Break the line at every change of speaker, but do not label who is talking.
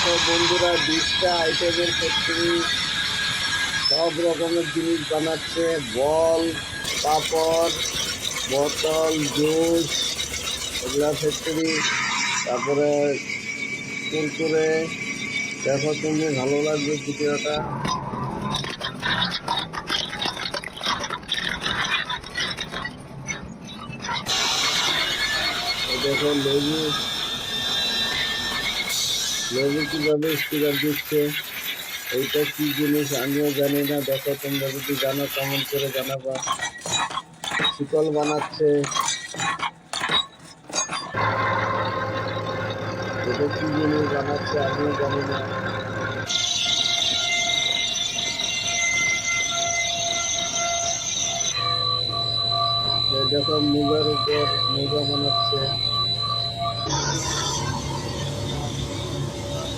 দেখো বন্ধুরা 20টা আইটেমের ফ্যাক্টরি, সব রকমের জিনিস বানাচ্ছে। বল, পাপড়, বোতল, জুস, এগুলা ফ্যাক্টরি। তারপরে কুরকুরে। দেখো তুমি, ভালো লাগবে ভিডিওটা। দেখো লেবু, লেবু কিভাবে স্টিকার দিচ্ছে। এইটা কি জিনিস আমিও জানি না। দেখো তোমরা যদি জানো কমেন্ট করে জানাবা। শিকল বানাচ্ছে। এটা কি জিনিস বানাচ্ছে আমিও জানি না। এই দেখো মুগার উপর মুগা বানাচ্ছে।